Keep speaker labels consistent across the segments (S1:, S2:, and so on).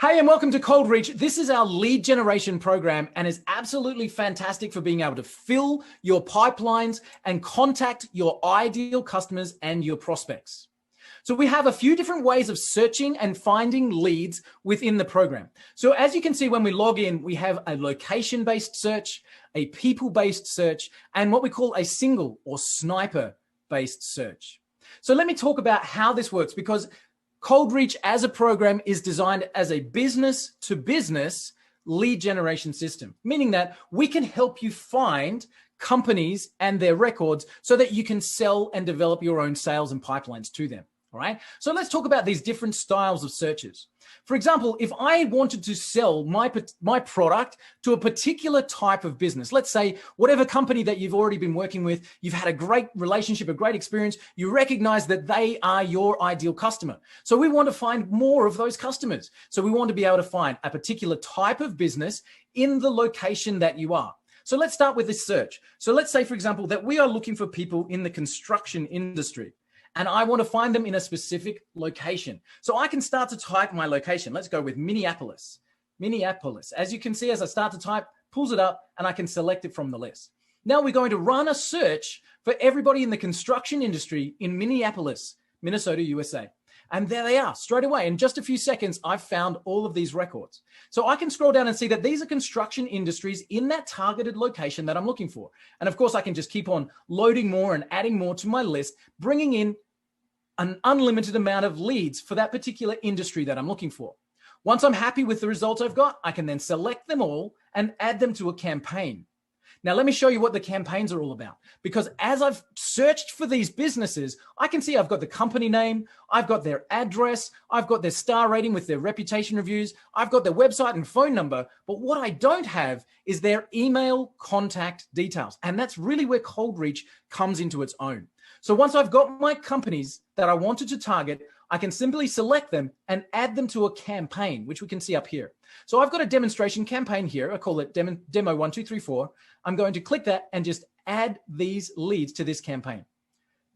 S1: Hey, and welcome to Cold Reach. This is our lead generation program and is absolutely fantastic for being able to fill your pipelines and contact your ideal customers and your prospects. So we have a few different ways of searching and finding leads within the program. So as you can see, when we log in, we have a location-based search, a people-based search, and what we call a single or sniper-based search. So let me talk about how this works, because Cold Reach as a program is designed as a business-to-business lead generation system, meaning that we can help you find companies and their records so that you can sell and develop your own sales and pipelines to them. All right. So let's talk about these different styles of searches. For example, if I wanted to sell my product to a particular type of business, let's say whatever company that you've already been working with, you've had a great relationship, a great experience, you recognize that they are your ideal customer. So we want to find more of those customers. So we want to be able to find a particular type of business in the location that you are. So let's start with this search. So let's say, for example, that we are looking for people in the construction industry, and I want to find them in a specific location. So I can start to type my location. Let's go with Minneapolis. Minneapolis. As you can see, as I start to type, pulls it up and I can select it from the list. Now we're going to run a search for everybody in the construction industry in Minneapolis, Minnesota, USA. And there they are straight away. In just a few seconds, I've found all of these records. So I can scroll down and see that these are construction industries in that targeted location that I'm looking for. And of course, I can just keep on loading more and adding more to my list, bringing in an unlimited amount of leads for that particular industry that I'm looking for. Once I'm happy with the results I've got, I can then select them all and add them to a campaign. Now, let me show you what the campaigns are all about, because as I've searched for these businesses, I can see I've got the company name, I've got their address, I've got their star rating with their reputation reviews, I've got their website and phone number, but what I don't have is their email contact details. And that's really where Cold Reach comes into its own. So once I've got my companies that I wanted to target, I can simply select them and add them to a campaign, which we can see up here. So I've got a demonstration campaign here. I call it demo 1234. I'm going to click that and just add these leads to this campaign.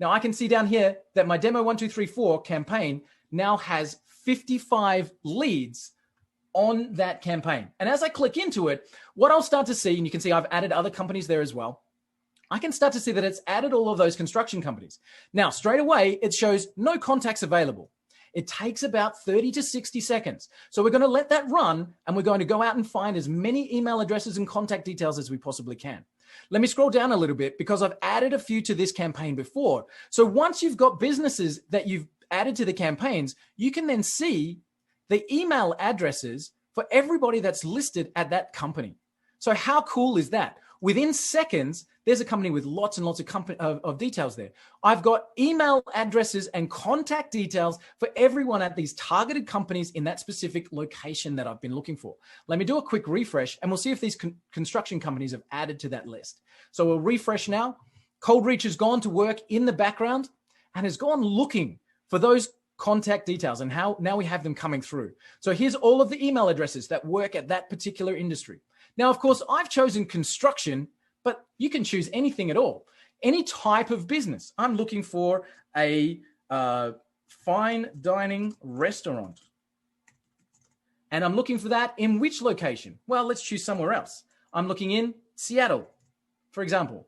S1: Now I can see down here that my demo 1234 campaign now has 55 leads on that campaign. And as I click into it, what I'll start to see, and you can see I've added other companies there as well, I can start to see that it's added all of those construction companies. Now, straight away, it shows no contacts available. It takes about 30 to 60 seconds. So we're going to let that run, and we're going to go out and find as many email addresses and contact details as we possibly can. Let me scroll down a little bit, because I've added a few to this campaign before. So once you've got businesses that you've added to the campaigns, you can then see the email addresses for everybody that's listed at that company. So how cool is that? Within seconds, there's a company with lots and lots of details there. I've got email addresses and contact details for everyone at these targeted companies in that specific location that I've been looking for. Let me do a quick refresh and we'll see if these construction companies have added to that list. So we'll refresh now. Cold Reach has gone to work in the background and has gone looking for those contact details, and now we have them coming through. So here's all of the email addresses that work at that particular industry. Now, of course, I've chosen construction, but you can choose anything at all, any type of business. I'm looking for a fine dining restaurant. And I'm looking for that in which location? Well, let's choose somewhere else. I'm looking in Seattle, for example.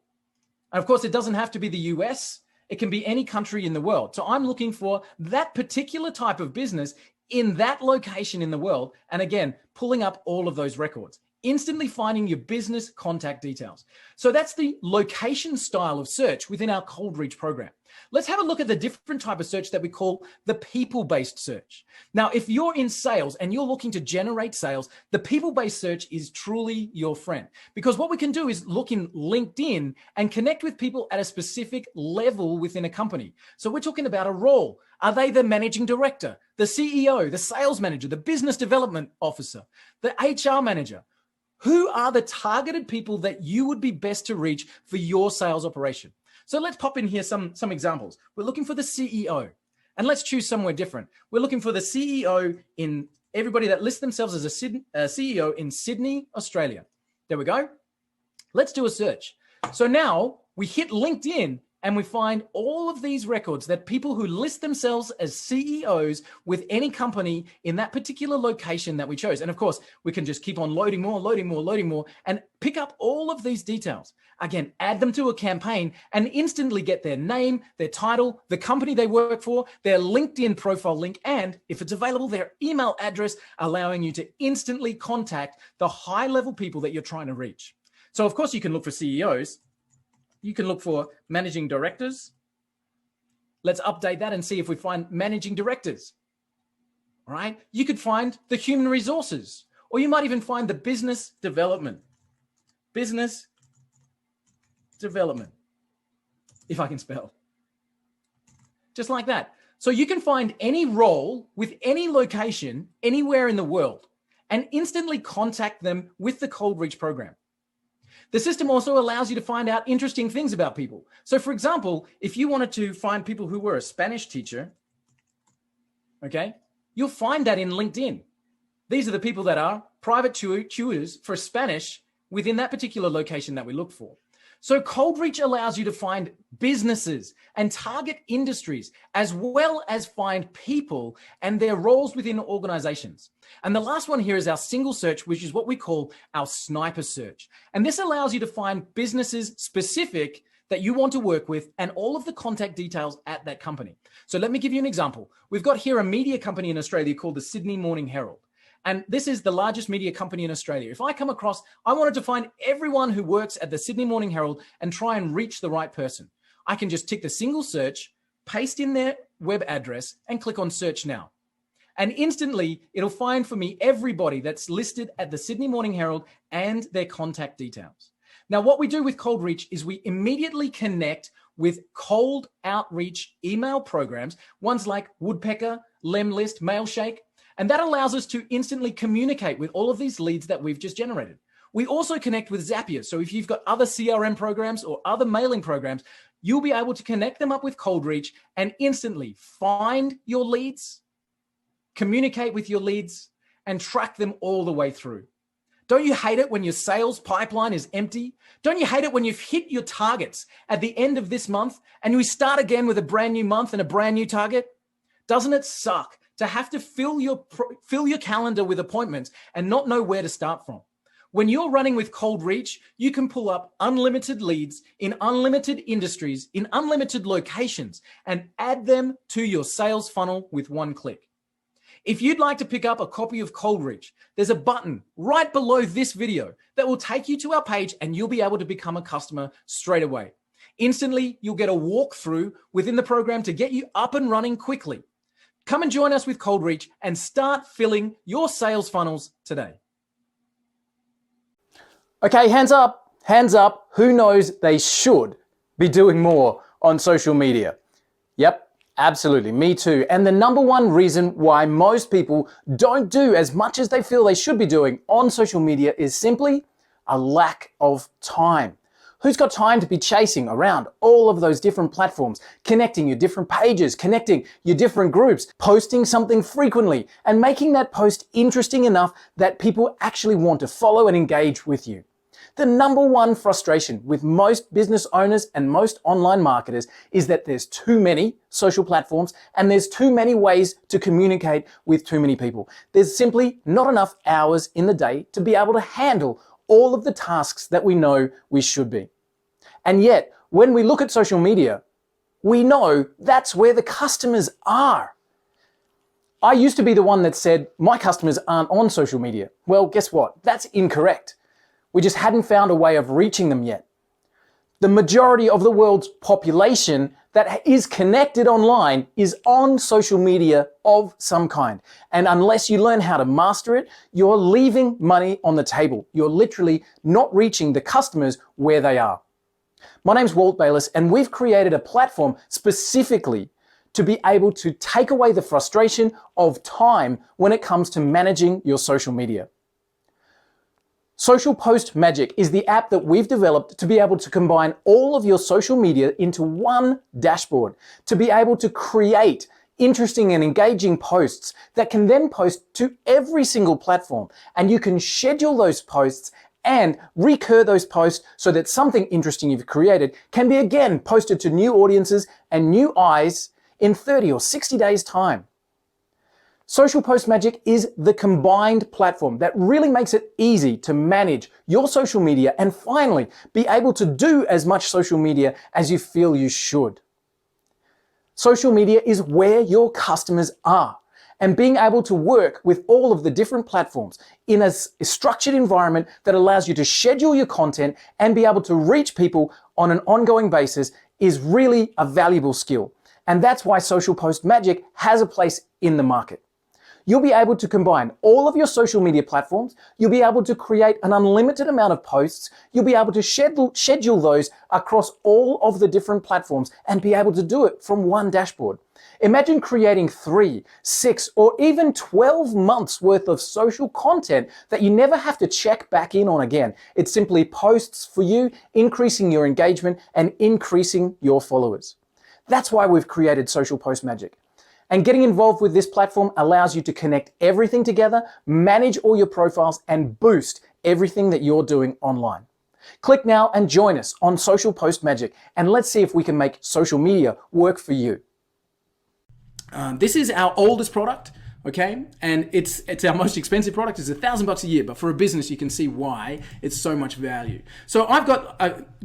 S1: And of course, it doesn't have to be the US. It can be any country in the world. So I'm looking for that particular type of business in that location in the world. And again, pulling up all of those records, instantly finding your business contact details. So that's the location style of search within our Cold Reach program. Let's have a look at the different type of search that we call the people-based search. Now, if you're in sales and you're looking to generate sales, the people-based search is truly your friend, because what we can do is look in LinkedIn and connect with people at a specific level within a company. So we're talking about a role. Are they the managing director, the CEO, the sales manager, the business development officer, the HR manager? Who are the targeted people that you would be best to reach for your sales operation? So let's pop in here some examples. We're looking for the CEO, and let's choose somewhere different. We're looking for the CEO in everybody that lists themselves as a CEO in Sydney, Australia. There we go. Let's do a search. So now we hit LinkedIn and we find all of these records that people who list themselves as CEOs with any company in that particular location that we chose. And of course, we can just keep on loading more, and pick up all of these details. Again, add them to a campaign and instantly get their name, their title, the company they work for, their LinkedIn profile link, and if it's available, their email address, allowing you to instantly contact the high-level people that you're trying to reach. So of course, you can look for CEOs. You can look for managing directors. Let's update that and see if we find managing directors. All right. You could find the human resources, or you might even find the business development. Business development, if I can spell. Just like that. So you can find any role with any location anywhere in the world and instantly contact them with the cold reach program. The system also allows you to find out interesting things about people. So for example, if you wanted to find people who were a Spanish teacher, okay, you'll find that in LinkedIn. These are the people that are private tutors for Spanish within that particular location that we look for. So cold reach allows you to find businesses and target industries, as well as find people and their roles within organizations. And the last one here is our single search, which is what we call our sniper search. And this allows you to find businesses specific that you want to work with and all of the contact details at that company. So let me give you an example. We've got here a media company in Australia called the Sydney Morning Herald. And this is the largest media company in Australia. If I come across, I wanted to find everyone who works at the Sydney Morning Herald and try and reach the right person. I can just tick the single search, paste in their web address, and click on search now. And instantly, it'll find for me everybody that's listed at the Sydney Morning Herald and their contact details. Now, what we do with Cold Reach is we immediately connect with cold outreach email programs, ones like Woodpecker, Lemlist, Mailshake, and that allows us to instantly communicate with all of these leads that we've just generated. We also connect with Zapier. So if you've got other CRM programs or other mailing programs, you'll be able to connect them up with Cold Reach and instantly find your leads, communicate with your leads, and track them all the way through. Don't you hate it when your sales pipeline is empty? Don't you hate it when you've hit your targets at the end of this month and we start again with a brand new month and a brand new target? Doesn't it suck to have to fill your calendar with appointments and not know where to start from? When you're running with Cold Reach, you can pull up unlimited leads in unlimited industries, in unlimited locations, and add them to your sales funnel with one click. If you'd like to pick up a copy of Cold Reach, there's a button right below this video that will take you to our page and you'll be able to become a customer straight away. Instantly, you'll get a walkthrough within the program to get you up and running quickly. Come and join us with Cold Reach and start filling your sales funnels today. Okay, hands up, who knows they should be doing more on social media? Yep, absolutely, me too. And the number one reason why most people don't do as much as they feel they should be doing on social media is simply a lack of time. Who's got time to be chasing around all of those different platforms, connecting your different pages, connecting your different groups, posting something frequently, and making that post interesting enough that people actually want to follow and engage with you? The number one frustration with most business owners and most online marketers is that there's too many social platforms and there's too many ways to communicate with too many people. There's simply not enough hours in the day to be able to handle all of the tasks that we know we should be. And yet, when we look at social media, we know that's where the customers are. I used to be the one that said, my customers aren't on social media. Well, guess what? That's incorrect. We just hadn't found a way of reaching them yet. The majority of the world's population that is connected online is on social media of some kind. And unless you learn how to master it, you're leaving money on the table. You're literally not reaching the customers where they are. My name's Walt Bayliss, and we've created a platform specifically to be able to take away the frustration of time when it comes to managing your social media. Social Post Magic is the app that we've developed to be able to combine all of your social media into one dashboard, to be able to create interesting and engaging posts that can then post to every single platform. And you can schedule those posts and recur those posts so that something interesting you've created can be again posted to new audiences and new eyes in 30 or 60 days' time. Social Post Magic is the combined platform that really makes it easy to manage your social media and finally be able to do as much social media as you feel you should. Social media is where your customers are, and being able to work with all of the different platforms in a structured environment that allows you to schedule your content and be able to reach people on an ongoing basis is really a valuable skill. And that's why Social Post Magic has a place in the market. You'll be able to combine all of your social media platforms. You'll be able to create an unlimited amount of posts. You'll be able to schedule those across all of the different platforms and be able to do it from one dashboard. Imagine creating 3, 6, or even 12 months worth of social content that you never have to check back in on again. It simply posts for you, increasing your engagement and increasing your followers. That's why we've created Social Post Magic. And getting involved with this platform allows you to connect everything together, manage all your profiles, and boost everything that you're doing online. Click now and join us on Social Post Magic, and let's see if we can make social media work for you. This is our oldest product, okay? And it's our most expensive product. It's $1,000 a year, but for a business, you can see why it's so much value. So I've got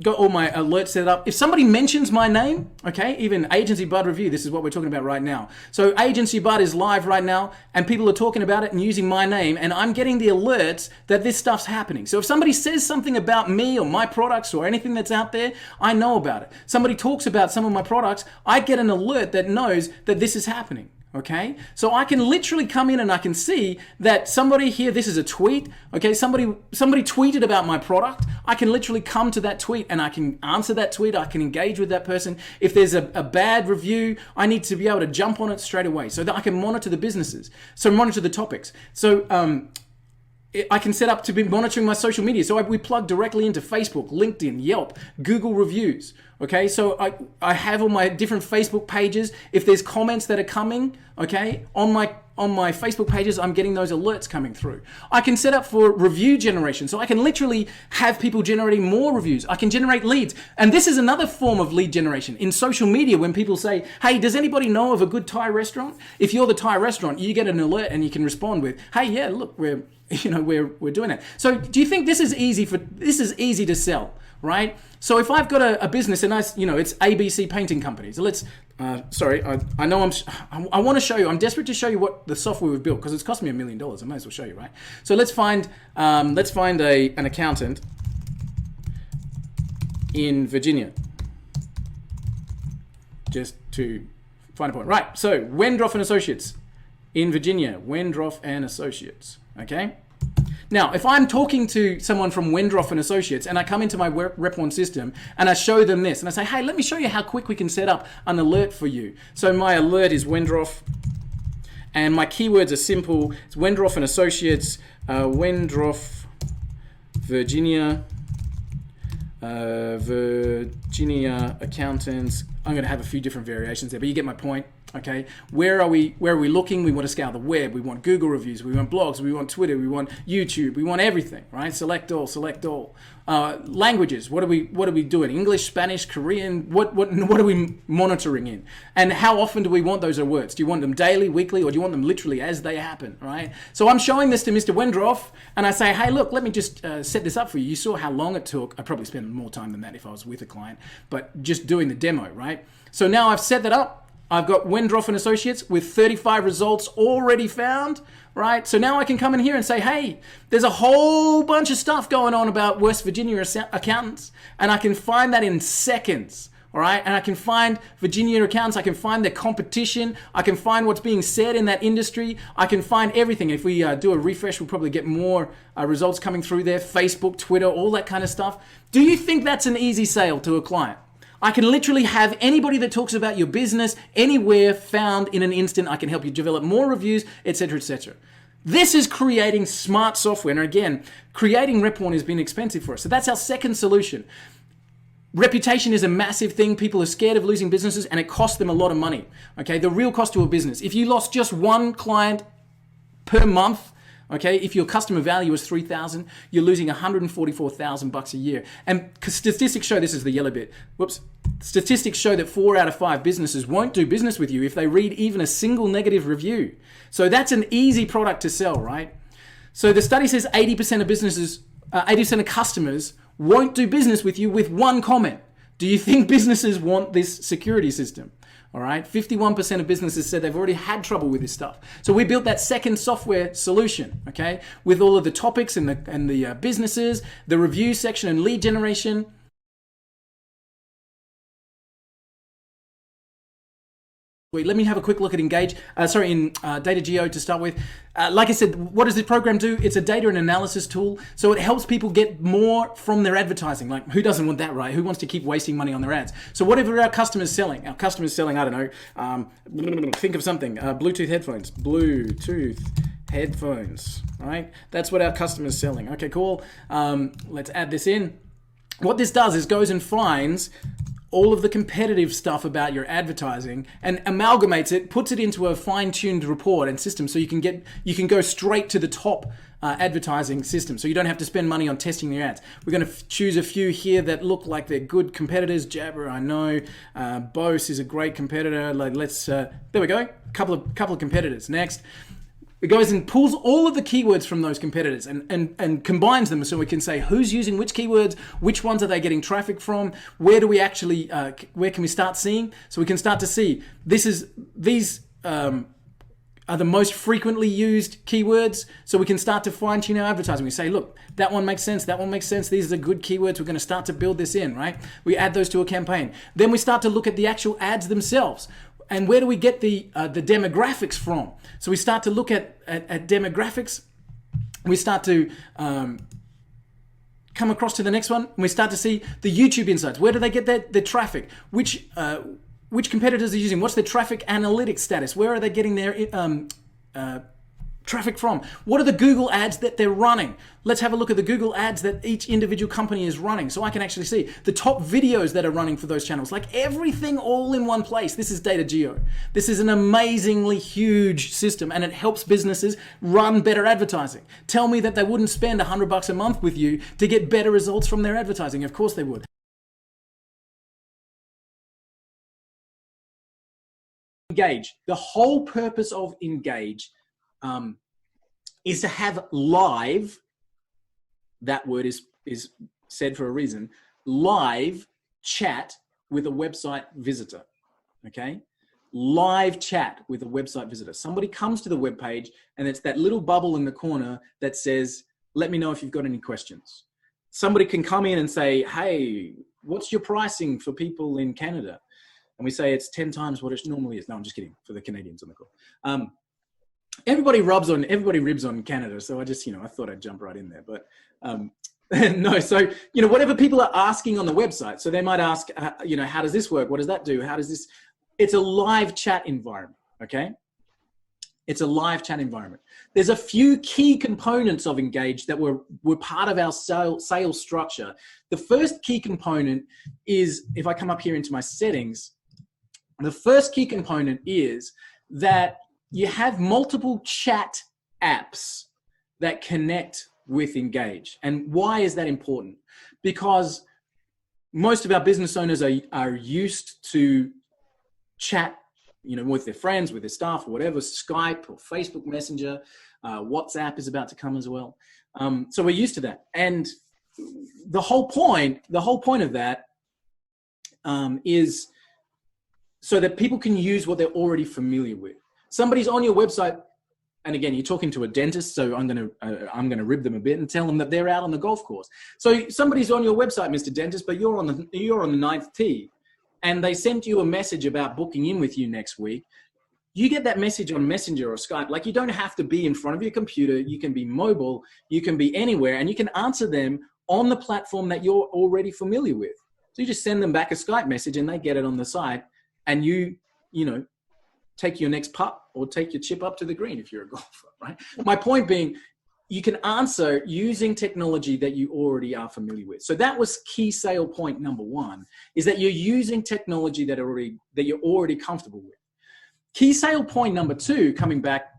S1: all my alerts set up. If somebody mentions my name, okay, even Agency Bud Review, this is what we're talking about right now. So Agency Bud is live right now, and people are talking about it and using my name, and I'm getting the alerts that this stuff's happening. So if somebody says something about me or my products or anything that's out there, I know about it. Somebody talks about some of my products, I get an alert that knows that this is happening. Okay, so I can literally come in and I can see that somebody here, this is a tweet, okay, somebody tweeted about my product. I can literally come to that tweet and I can answer that tweet. I can engage with that person. If there's a bad review, I need to be able to jump on it straight away so that I can monitor the businesses, so monitor the topics. So I can set up to be monitoring my social media. So we plug directly into Facebook, LinkedIn, Yelp, Google reviews. Okay, so I have all my different Facebook pages. If there's comments that are coming, okay, on my Facebook pages, I'm getting those alerts coming through. I can set up for review generation. So I can literally have people generating more reviews. I can generate leads. And this is another form of lead generation. In social media, when people say, hey, does anybody know of a good Thai restaurant? If you're the Thai restaurant, you get an alert and you can respond with, hey, yeah, look, we're doing it. So do you think this is easy to sell, right? So if I've got a business and it's ABC Painting Company. So let's, I know I want to show you, I'm desperate to show you what the software we've built because it's cost me $1 million. I might as well show you, right? So let's find an accountant in Virginia, just to find a point. Right, so Wendroff and Associates in Virginia, Wendroff and Associates, okay? Now, if I'm talking to someone from Wendroff and Associates and I come into my Rep1 system and I show them this and I say, hey, let me show you how quick we can set up an alert for you. So my alert is Wendroff and my keywords are simple. It's Wendroff and Associates, Wendroff, Virginia, Virginia accountants. I'm going to have a few different variations there, but you get my point. Okay, where are we looking? We want to scale the web. We want Google reviews. We want blogs. We want Twitter. We want YouTube. We want everything, right? Select all. Languages. What are we doing? English, Spanish, Korean. What are we monitoring in? And how often do we want those alerts? Do you want them daily, weekly, or do you want them literally as they happen, right? So I'm showing this to Mr. Wendroff, and I say, hey, look, let me just set this up for you. You saw how long it took. I'd probably spend more time than that if I was with a client, but just doing the demo, right? So now I've set that up. I've got Wendroff and Associates with 35 results already found, right? So now I can come in here and say, hey, there's a whole bunch of stuff going on about West Virginia accountants, and I can find that in seconds, all right? And I can find Virginia accountants, I can find their competition, I can find what's being said in that industry, I can find everything. If we do a refresh, we'll probably get more results coming through there, Facebook, Twitter, all that kind of stuff. Do you think that's an easy sale to a client? I can literally have anybody that talks about your business anywhere found in an instant. I can help you develop more reviews, etc., etc. This is creating smart software. And again, creating Rep1 has been expensive for us. So that's our second solution. Reputation is a massive thing. People are scared of losing businesses and it costs them a lot of money. Okay, the real cost to a business. If you lost just one client per month, Okay, if your customer value is 3,000, you're losing 144,000 bucks a year. And statistics show, this is the yellow bit. Whoops. Statistics show that 4 out of 5 businesses won't do business with you if they read even a single negative review. So that's an easy product to sell, right? So the study says 80% of businesses, 80% of customers won't do business with you with one comment. Do you think businesses want this security system? All right, 51% of businesses said they've already had trouble with this stuff. So we built that second software solution, okay, with all of the topics and the businesses, the review section and lead generation. Wait, let me have a quick look at Engage. In Data Geo to start with. Like I said, what does the program do? It's a data and analysis tool. So it helps people get more from their advertising. Like, who doesn't want that, right? Who wants to keep wasting money on their ads? So whatever our customers selling, I don't know, think of something, Bluetooth headphones, right? That's what our customers selling. Okay, cool. Let's add this in. What this does is goes and finds all of the competitive stuff about your advertising and amalgamates it, puts it into a fine-tuned report and system so you can go straight to the top advertising system, so you don't have to spend money on testing your ads. We're going to choose a few here that look like they're good competitors. Jabber, I know. Bose is a great competitor. Like, there we go. Couple of competitors. Next. It goes and pulls all of the keywords from those competitors and combines them so we can say who's using which keywords, which ones are they getting traffic from, where do we actually, where can we start seeing? So we can start to see these are the most frequently used keywords. So we can start to fine tune our advertising. We say, look, that one makes sense. That one makes sense. These are the good keywords. We're going to start to build this in, right? We add those to a campaign. Then we start to look at the actual ads themselves. And where do we get the demographics from? So we start to look at demographics. We start to come across to the next one. And we start to see the YouTube insights. Where do they get their traffic? Which competitors are using? What's their traffic analytics status? Where are they getting their traffic from? What are the Google ads that they're running? Let's have a look at the Google ads that each individual company is running so I can actually see the top videos that are running for those channels, like everything all in one place. This is Data Geo. This is an amazingly huge system and it helps businesses run better advertising. Tell me that they wouldn't spend $100 a month with you to get better results from their advertising. Of course they would. Engage. The whole purpose of Engage is to have live, that word is said for a reason, live chat with a website visitor, okay? Live chat with a website visitor. Somebody comes to the web page and it's that little bubble in the corner that says, let me know if you've got any questions. Somebody can come in and say, hey, what's your pricing for people in Canada? And we say it's 10 times what it normally is. No, I'm just kidding, for the Canadians on the call. Everybody ribs on Canada, so I just, I thought I'd jump right in there. But no, so, whatever people are asking on the website, so they might ask, how does this work? What does that do? How does this? It's a live chat environment, okay? It's a live chat environment. There's a few key components of Engage that were part of our sales structure. The first key component is, if I come up here into my settings, the first key component is that you have multiple chat apps that connect with Engage. And why is that important? Because most of our business owners are used to chat, with their friends, with their staff, or whatever, Skype or Facebook Messenger, WhatsApp is about to come as well. So we're used to that. And the whole point of that is so that people can use what they're already familiar with. Somebody's on your website, and again, you're talking to a dentist, so I'm gonna rib them a bit and tell them that they're out on the golf course. So somebody's on your website, Mr. Dentist, but you're on the ninth tee, and they sent you a message about booking in with you next week. You get that message on Messenger or Skype. Like, you don't have to be in front of your computer. You can be mobile. You can be anywhere, and you can answer them on the platform that you're already familiar with. So you just send them back a Skype message, and they get it on the site, and you take your next putt or take your chip up to the green if you're a golfer, right? My point being, you can answer using technology that you already are familiar with. So that was key sale point number one, is that you're using technology that you're already comfortable with. Key sale point number two, coming back,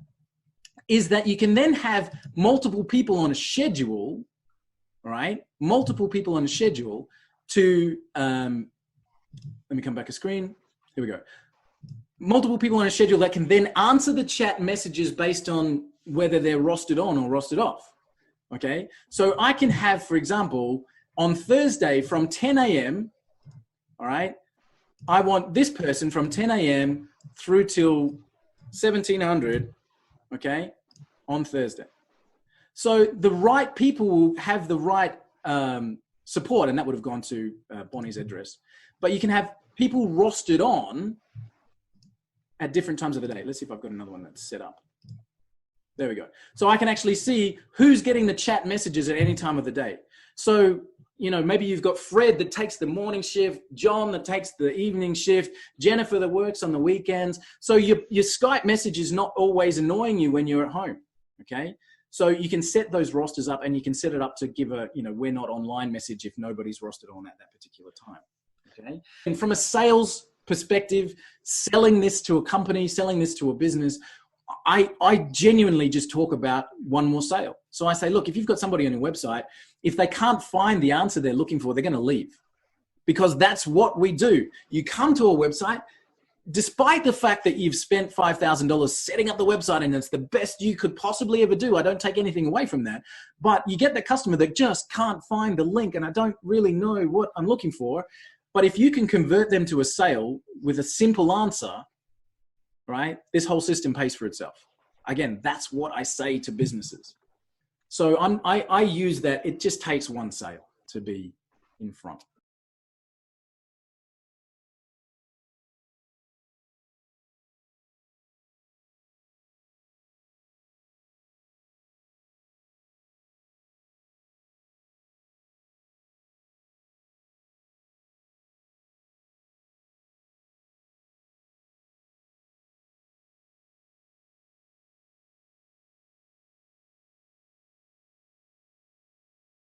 S1: is that you can then have multiple people on a schedule, right? Multiple people on a schedule to, let me come back a screen. Here we go. Multiple people on a schedule that can then answer the chat messages based on whether they're rostered on or rostered off. Okay. So I can have, for example, on Thursday from 10 a.m., all right, I want this person from 10 a.m. through till 1700, okay, on Thursday. So the right people will have the right support, and that would have gone to Bonnie's address. But you can have people rostered on at different times of the day. Let's see if I've got another one that's set up. There we go. So I can actually see who's getting the chat messages at any time of the day. So, you know, maybe you've got Fred that takes the morning shift, John that takes the evening shift, Jennifer that works on the weekends. So your Skype message is not always annoying you when you're at home, okay? So you can set those rosters up, and you can set it up to give a, you know, we're not online message if nobody's rostered on at that particular time, okay? And from a sales perspective, selling this to a company, selling this to a business, I genuinely just talk about one more sale. So I say, look, if you've got somebody on your website, if they can't find the answer they're looking for, they're going to leave, because that's what we do. You come to a website, despite the fact that you've spent $5,000 setting up the website and it's the best you could possibly ever do. I don't take anything away from that, but you get the customer that just can't find the link and I don't really know what I'm looking for. But if you can convert them to a sale with a simple answer, right, this whole system pays for itself. Again, that's what I say to businesses. So I use that. It just takes one sale to be in front.